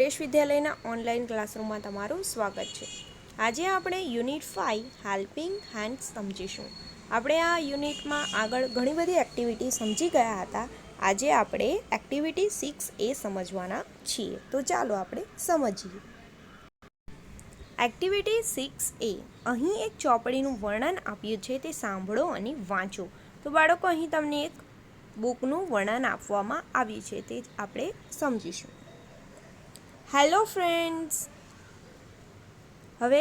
સુરેશ વિદ્યાલયના ઓનલાઈન ક્લાસરૂમમાં તમારું સ્વાગત છે. આજે આપણે યુનિટ 5 હેલ્પિંગ હેન્ડ્સ સમજીશું. આપણે આ યુનિટમાં આગળ ઘણી બધી એક્ટિવિટી સમજી ગયા હતા. આજે આપણે એક્ટિવિટી 6A સમજવાના છીએ. તો ચાલો આપણે સમજીએ. Activity 6A. અહીં એક ચોપડીનું વર્ણન આપ્યું છે, તે સાંભળો અને વાંચો. તો બાળકો, અહીં તમને એક બુકનું વર્ણન આપવામાં આવ્યું છે, તે આપણે સમજીશું. Hello friends. હવે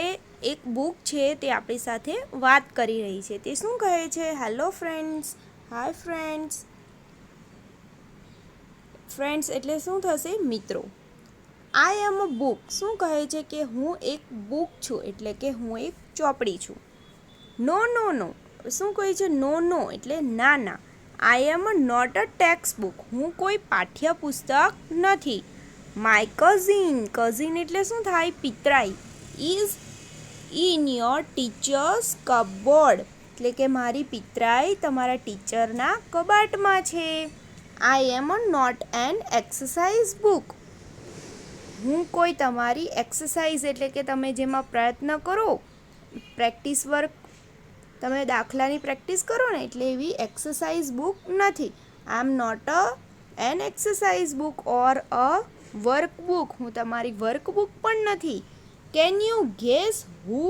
એક બુક છે તે આપણી સાથે વાત કરી રહી છે. તે શું કહે છે? Hello friends. Hi friends. Friends એટલે શું થશે? મિત્રો. આઈ એમ અ બુક શું કહે છે? કે હું એક બુક છું, એટલે કે હું એક ચોપડી છું. નો નો નો શું કહે છે? નો નો એટલે ના ના. I am not a text book હું કોઈ પાઠ્યપુસ્તક નથી. માય કઝિન એટલે શું થાય? પિતરાઈ. Is in your teacher's cupboard એટલે કે મારી પિતરાઈ તમારા ટીચરના કબાટમાં છે. I am not an exercise book હું કોઈ તમારી એક્સરસાઇઝ એટલે કે તમે જેમાં પ્રયત્ન કરો, પ્રેક્ટિસ વર્ક, તમે દાખલાની પ્રેક્ટિસ કરો ને, એટલે એવી એક્સરસાઇઝ બુક નથી. I am not an exercise book or a workbook હું તમારી વર્કબુક પણ નથી. Can you guess who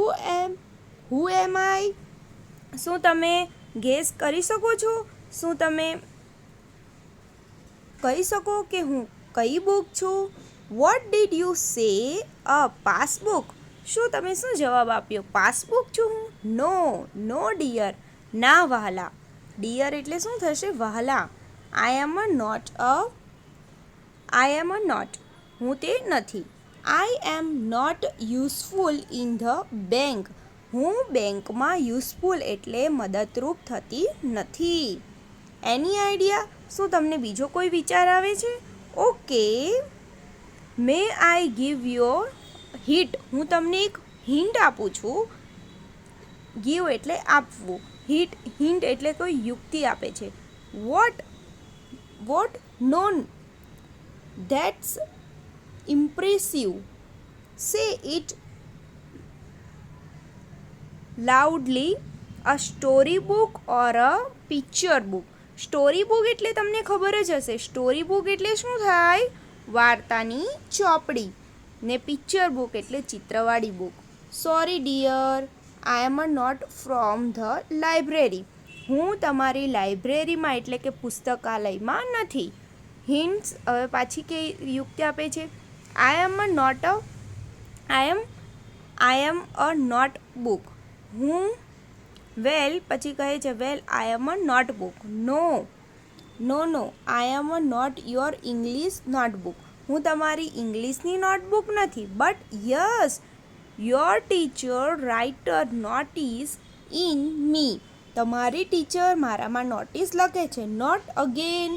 am I શું તમે ગેસ કરી શકો છો? શું તમે કહી શકો કે હું કઈ બુક છું? What did you say? A passbook શું તમે શું જવાબ આપ્યો? પાસબુક છું હું? નો ડિયર ના વહાલા. ડિયર એટલે શું થશે? વહાલા. આઈ એમ નોટ હું તે નથી. I am not useful in the bank હું બેંકમાં યુઝફુલ એટલે મદદરૂપ થતી નથી. એની આઈડિયા શું તમને બીજો કોઈ વિચાર આવે છે? Okay, May I give your hint હું તમને એક હિન્ટ આપું છું. ગીવ એટલે આપવું, હિન્ટ એટલે કોઈ યુક્તિ આપે છે. What no that's impressive. Say it loudly. A storybook or a picture book. Story book એટલે તમને ખબર જ હશે. સ્ટોરી બુક એટલે શું થાય? વાર્તાની ચોપડી. ને પિક્ચર બુક એટલે ચિત્રવાળી book. Sorry dear, I am not from the library હું તમારી લાઇબ્રેરીમાં એટલે કે પુસ્તકાલયમાં નથી. હિન્ટ્સ હવે પાછી કે યુક્તિ આપે છે. I am a note book હું પછી કહે છે I am a note book. No I am not your English notebook હું તમારી ઇંગ્લિશની નોટબુક નથી. But yes your teacher write a notice in me તમારી ટીચર મારામાં નોટિસ લખે છે. Not again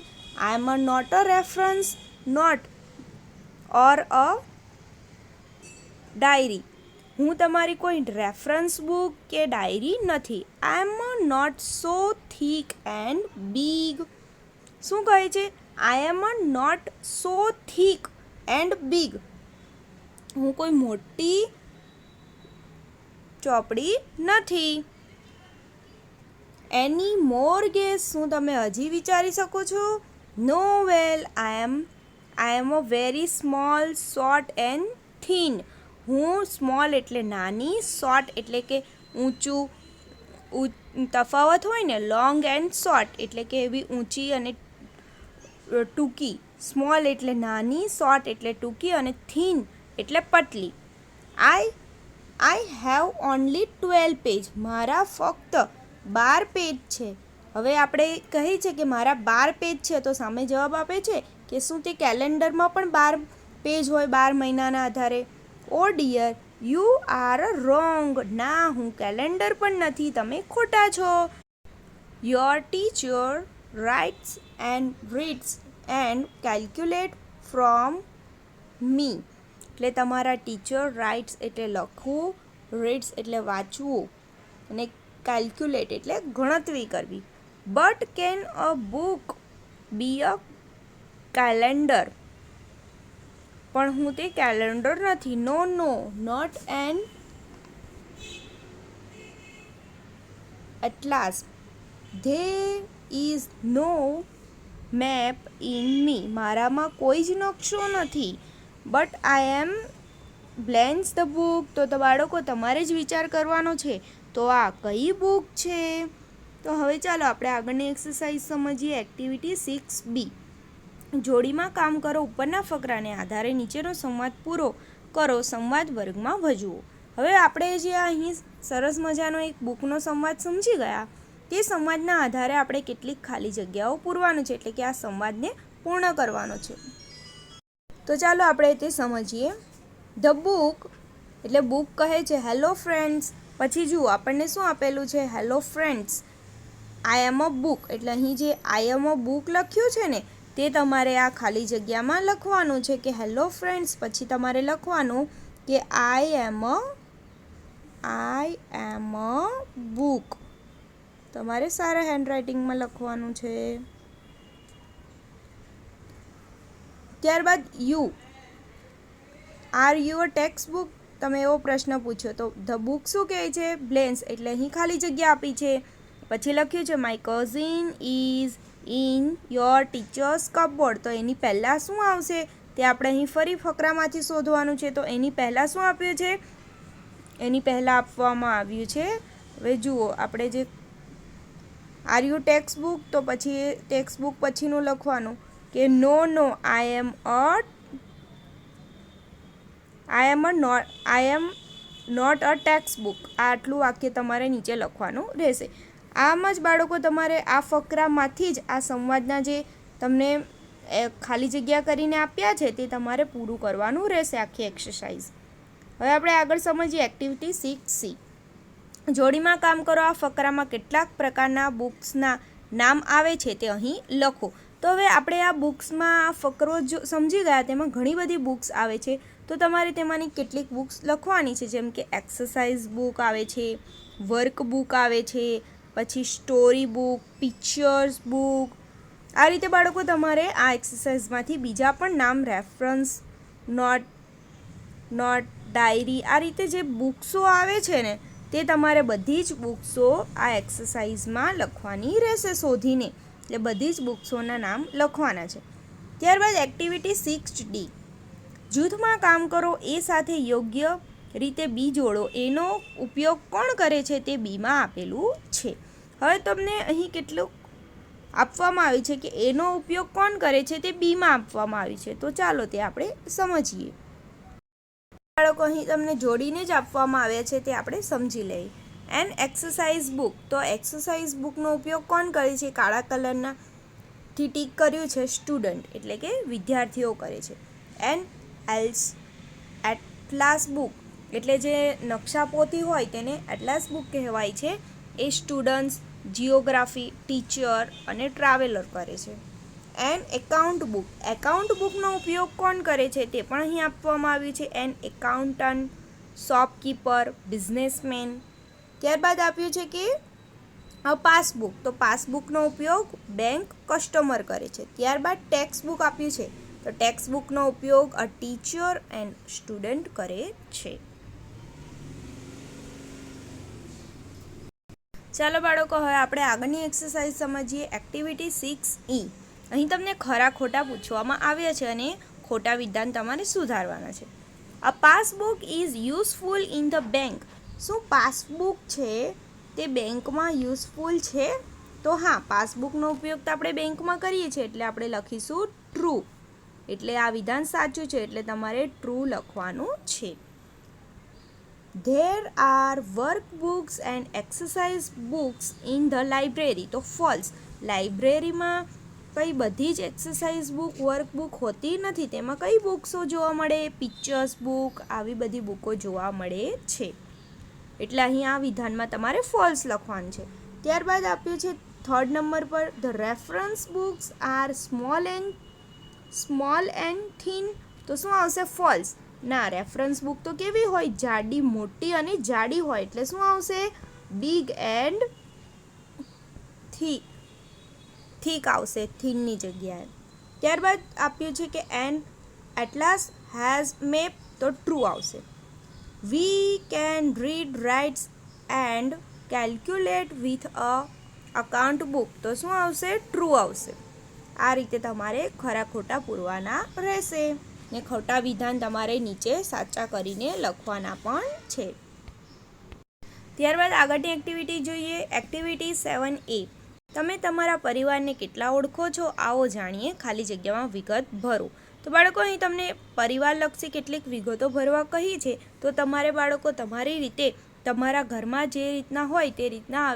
I am not a reference note or a diary હું તમારી કોઈ રેફરન્સ બુક કે ડાયરી નથી. I am not so thick and big શું કહે છે? I am not so thick and big હું કોઈ મોટી ચોપડી નથી. એની મોર ગેસ શું તમે હજી વિચારી શકો છો? No I am a very small short and thin હું સ્મોલ એટલે નાની, શોર્ટ એટલે કે ઊંચું તફાવત હોય ને, લોંગ એન્ડ શોર્ટ એટલે કે એવી ઊંચી અને ટૂંકી. સ્મોલ એટલે નાની, શોર્ટ એટલે ટૂંકી અને થીન એટલે પતલી. આઈ હેવ ઓનલી 12 પેજ મારા ફક્ત 12 પેજ છે. હવે આપણે કહી છે કે મારા 12 પેજ છે, તો સામે જવાબ આપે છે કે શું તે કેલેન્ડરમાં પણ 12 પેજ હોય 12 મહિનાના આધારે? Oh dear you are wrong ના હું કેલેન્ડર પણ નથી, તમે ખોટા છો. Your teacher writes and reads and calculate from me એટલે તમારા ટીચર રાઇટ્સ એટલે લખવું, રીડ્સ એટલે વાંચવું અને કેલ્ક્યુલેટ એટલે ગણતરી કરવી. But can a book be a calendar પણ હું તે કેલેન્ડર નથી. No not an atlas. There is no map in me. મારામાં કોઈ જ નકશો નથી. But I am blanks the book. તો બાળકો તમારે જ વિચાર કરવાનો છે. તો આ કઈ બુક છે? તો હવે ચાલો આપણે આગળની એક્સરસાઇઝ સમજીએ. Activity 6B. જોડીમાં કામ કરો. ઉપરના ફકરાને આધારે નીચેનો સંવાદ પૂરો કરો. સંવાદ વર્ગમાં ભજવો. હવે આપણે જે અહીં સરસ મજાનો એક બુકનો સંવાદ સમજી ગયા, તે સંવાદના આધારે આપણે કેટલીક ખાલી જગ્યાઓ પૂરવાનું છે, એટલે કે આ સંવાદને પૂર્ણ કરવાનો છે. તો ચાલો આપણે તે સમજીએ. ધ બુક એટલે બુક કહે છે હેલો ફ્રેન્ડ્સ. પછી જુઓ આપણને શું આપેલું છે? Hello friends, I am a book. એટલે અહીં જે આઈ એમ અ બુક લખ્યું છે ને, તે તમારે આ ખાલી જગ્યામાં લખવાનું છે કે હેલો ફ્રેન્ડ્સ. પછી તમારે લખવાનું કે આઈ એમ અ બુક. તમારે સારા હેન્ડરાઇટિંગમાં લખવાનું છે. ત્યારબાદ you are you a text book. તમે એવો પ્રશ્ન પૂછ્યો તો ધ બુક શું કહે છે? બ્લેન્સ. એટલે અહીં ખાલી જગ્યા આપી છે. પછી લખ્યું છે my cousin is in your teacher's cupboard. તો એની પહેલાં શું આવશે તે આપણે અહીં ફરી ફકરામાંથી શોધવાનું છે. તો એની પહેલાં શું આપ્યું છે? એની પહેલાં આપવામાં આવ્યું છે, હવે જુઓ આપણે જે આર યુ ટેક્સ્ટ બુક, તો પછી ટેક્સ્ટ બુક પછીનું લખવાનું કે no I am not a text book. આટલું વાક્ય તમારે નીચે લખવાનું રહેશે. આમ જ બાળકો તમારે આ ફકરામાંથી જ આ સંવાદના જે તમને ખાલી જગ્યા કરીને આપ્યા છે તે તમારે પૂરું કરવાનું રહેશે આખી એક્સરસાઇઝ. હવે આપણે આગળ સમજીએ એક્ટિવિટી 6C. જોડીમાં કામ કરો. આ ફકરામાં કેટલાક પ્રકારના બુક્સના નામ આવે છે તે અહીં લખો. તો હવે આપણે આ બુક્સમાં આ ફકરો જો સમજી ગયા, તેમાં ઘણી બધી બુક્સ આવે છે. તો તમારે તેમાંની કેટલીક બુક્સ લખવાની છે, જેમ કે એક્સરસાઇઝ બુક આવે છે, વર્ક બુક આવે છે, પછી સ્ટોરી બુક, પિક્ચર્સ બુક. આ રીતે બાળકો તમારે આ એક્સરસાઇઝમાંથી બીજા પણ નામ, રેફરન્સ નોટ, ડાયરી, આ રીતે જે બુક્સો આવે છે ને, તે તમારે બધી જ બુક્સો આ એક્સરસાઇઝમાં લખવાની રહેશે શોધીને. એટલે બધી જ બુક્સોના નામ લખવાના છે. ત્યારબાદ એક્ટિવિટી 6D. જૂથમાં કામ કરો. એ સાથે યોગ્ય રીતે બી જોડો. એનો ઉપયોગ કોણ કરે છે તે બીમાં આપેલું છે. હવે તમને અહીં કેટલું આપવામાં આવ્યું છે કે એનો ઉપયોગ કોણ કરે છે તે બીમાં આપવામાં આવ્યું છે. તો ચાલો તે આપણે સમજીએ. બાળકો અહીં તમને જોડીને જ આપવામાં આવ્યા છે, તે આપણે સમજી લઈએ. An exercise book. તો એક્સરસાઇઝ બુકનો ઉપયોગ કોણ કરે છે? કાળા કલરના થી ટીક કર્યું છે સ્ટુડન્ટ, એટલે કે વિદ્યાર્થીઓ કરે છે. એન એટલાસ બુક એટલે જે નકશાપોથી હોય તેને એટલાસ બુક કહેવાય છે. એ સ્ટુડન્ટ્સ જિયોગ્રાફી, ટીચર અને ટ્રાવેલર કરે છે. An account book. એકાઉન્ટ બુકનો ઉપયોગ કોણ કરે છે તે પણ અહીં આપવામાં આવ્યું છે. An accountant, shopkeeper, businessman. ત્યારબાદ આપ્યું છે કે પાસબુક. તો પાસબુકનો ઉપયોગ બેંક કસ્ટમર કરે છે. ત્યારબાદ ટેક્સ્ટ બુક આપ્યું છે. તો ટેક્સ્ટ બુકનો ઉપયોગ અ ટીચર એન્ડ સ્ટુડન્ટ કરે છે. ચાલો બાળકો, હવે આપણે આગળની એક્સરસાઇઝ સમજીએ. Activity 6E. અહીં તમને ખરા ખોટા પૂછવામાં આવ્યા છે અને ખોટા વિધાન તમારે સુધારવાના છે. A passbook is useful in the bank. શું પાસબુક છે તે બેંકમાં યુઝફુલ છે? તો હા, પાસબુકનો ઉપયોગ તો આપણે બેંકમાં કરીએ છીએ, એટલે આપણે લખીશું ટ્રુ. એટલે આ વિધાન સાચું છે, એટલે તમારે ટ્રુ લખવાનું છે. There are work books and exercise books in the library. તો ફોલ્સ. લાઇબ્રેરીમાં કઈ બધી જ એક્સરસાઇઝ બુક, વર્ક બુક હોતી નથી. તેમાં કઈ બુક્સો જોવા મળે? પિક્ચર્સ બુક, આવી બધી બુકો જોવા મળે છે. એટલે અહીં આ વિધાનમાં તમારે ફોલ્સ લખવાનું છે. ત્યારબાદ આપ્યું છે 3rd number per the reference books are small and thin. તો શું આવશે? ફોલ્સ. ના, રેફરન્સ બુક તો કેવી હોય? જાડી, મોટી અને જાડી હોય. એટલે શું આવશે? બિગ એન્ડ થીક આવશે થીનની જગ્યાએ. ત્યારબાદ આપ્યું છે કે એન એટલાસ હેઝ મેપ તો ટ્રુ આવશે. We can read, writes and calculate with a account book તો શું આવશે? ટ્રુ આવશે. આ રીતે તમારે ખરા ખોટા પૂરવાના રહેશે ને ખોટા વિધાન તમારે નીચે સાચા કરીને લખવાના પણ છે. ત્યારબાદ આગળની એક્ટિવિટી જોઈએ. Activity 7A. તમે તમારા પરિવારને કેટલા ઓળખો છો? આવો જાણીએ. ખાલી જગ્યામાં વિગત ભરો. તો બાળકો અહીં તમને પરિવારલક્ષી કેટલીક વિગતો ભરવા કહી છે. તો તમારે બાળકો તમારી રીતે તમારા ઘરમાં જે રીતના હોય તે રીતના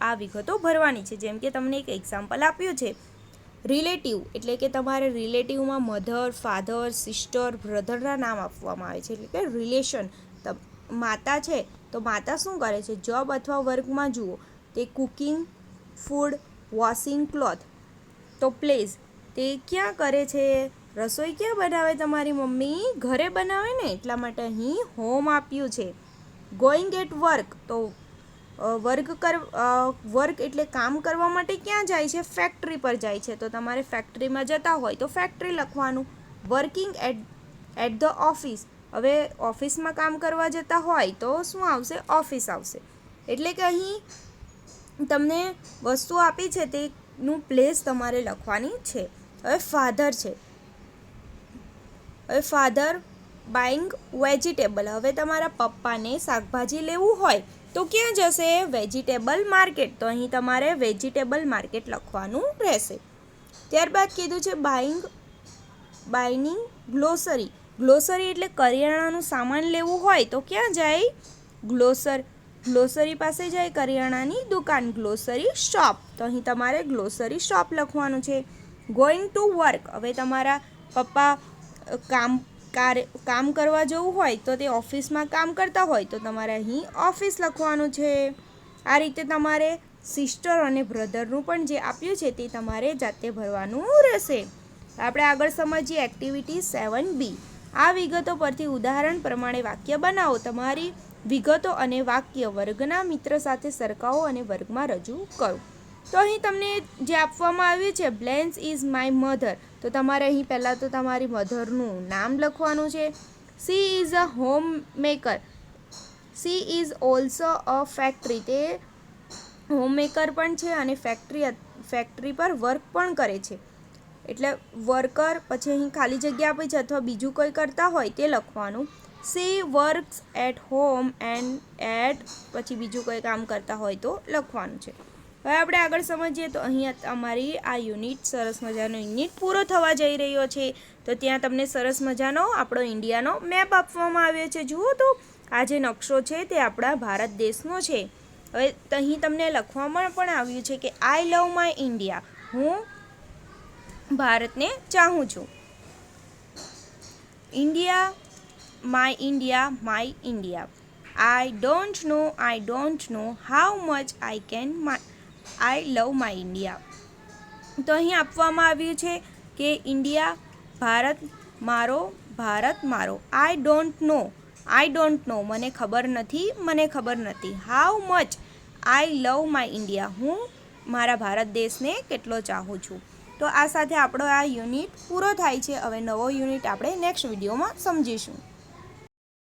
આ વિગતો ભરવાની છે. જેમ કે તમને એક એક્ઝામ્પલ આપ્યું છે. રિલેટિવ એટલે કે તમારે રિલેટિવમાં મધર, ફાધર, સિસ્ટર, બ્રધરના નામ આપવામાં આવે છે. એટલે કે રિલેશન. માતા છે તો માતા શું કરે છે? જોબ અથવા વર્કમાં જુઓ. તે કુકિંગ, ફૂડ, વોશિંગ ક્લોથ. તો પ્લેસ તે ક્યાં કરે છે? રસોઈ ક્યાં બનાવે તમારી મમ્મી? ઘરે બનાવે ને, એટલા માટે અહીં હોમ આપ્યું છે. ગોઈંગ એટ વર્ક તો વર્ક એટલે કામ કરવા માટે ક્યાં જાય છે? ફેક્ટરી પર જાય છે. તો તમારે ફેક્ટરીમાં જતા હોય તો ફેક્ટરી લખવાનું. વર્કિંગ એટ ધ ઓફિસ, હવે ઓફિસમાં કામ કરવા જતા હોય તો શું આવશે? ઓફિસ આવશે. એટલે કે અહીં તમને વસ્તુ આપી છે તેનું પ્લેસ તમારે લખવાની છે. હવે ફાધર છે. હવે ફાધર બાઇંગ વેજીટેબલ. હવે તમારા પપ્પાને શાકભાજી લેવું હોય તો ક્યાં જશે? Vegetable market. તો અહીં તમારે વેજીટેબલ માર્કેટ લખવાનું રહેશે. ત્યારબાદ કીધું છે બાઇંગ ગ્લોસરી. ગ્લોસરી એટલે કરિયાણાનું સામાન લેવું હોય તો ક્યાં જાય? ગ્લોસરી પાસે જાય, કરિયાણાની દુકાન. ગ્લોસરી શોપ. તો અહીં તમારે ગ્લોસરી શોપ લખવાનું છે. Going to work. હવે તમારા પપ્પા કામ કરવા જવું હોય તો તે ઓફિસમાં કામ કરતા હોય તો તમારે અહીં ઓફિસ લખવાનું છે. આ રીતે તમારે સિસ્ટર અને બ્રધરનું પણ જે આપ્યું છે તે તમારે જાતે ભરવાનું રહેશે. આપણે આગળ સમજીએ એક્ટિવિટી 7B. આ વિગતો પરથી ઉદાહરણ પ્રમાણે વાક્ય બનાવો. તમારી વિગતો અને વાક્ય વર્ગના મિત્ર સાથે સરખાવો અને વર્ગમાં રજૂ કરો. તો અહીં તમને જે આપવામાં આવ્યું છે બ્લેન્સ ઇઝ માય મધર. તો તમારે અહીં પહેલાં તો તમારી મધરનું નામ લખવાનું છે. She is a home maker. She is also a factory. તે હોમ મેકર પણ છે અને ફેક્ટરી પર વર્ક પણ કરે છે. એટલે વર્કર, પછી અહીં ખાલી જગ્યા આપી છે અથવા બીજું કોઈ કરતા હોય તે લખવાનું. She works at home and at, પછી બીજું કોઈ કામ કરતા હોય તો લખવાનું છે. હવે આપણે આગળ સમજીએ તો અહીં અમારી આ યુનિટ સરસ મજાનો યુનિટ પૂરો થવા જઈ રહ્યો છે. તો ત્યાં તમને સરસ મજાનો આપણો ઇન્ડિયાનો મેપ આપવામાં આવ્યો છે. જુઓ તો આ જે નકશો છે તે આપણા ભારત દેશનો છે. હવે અહીં તમને લખવામાં પણ આવ્યું છે કે આઈ લવ માય ઇન્ડિયા. હું ભારતને ચાહું છું. India, my India. I don't know how much I love my India. તો અહીં આપવામાં આવ્યું છે કે ઇન્ડિયા, ભારત મારો. આઈ ડોન્ટ નો મને ખબર નથી. How much I love my India. હું મારા ભારત દેશને કેટલો ચાહું છું. તો આ સાથે આપણો આ યુનિટ પૂરો થાય છે. હવે નવો યુનિટ આપણે નેક્સ્ટ વિડીયોમાં સમજીશું.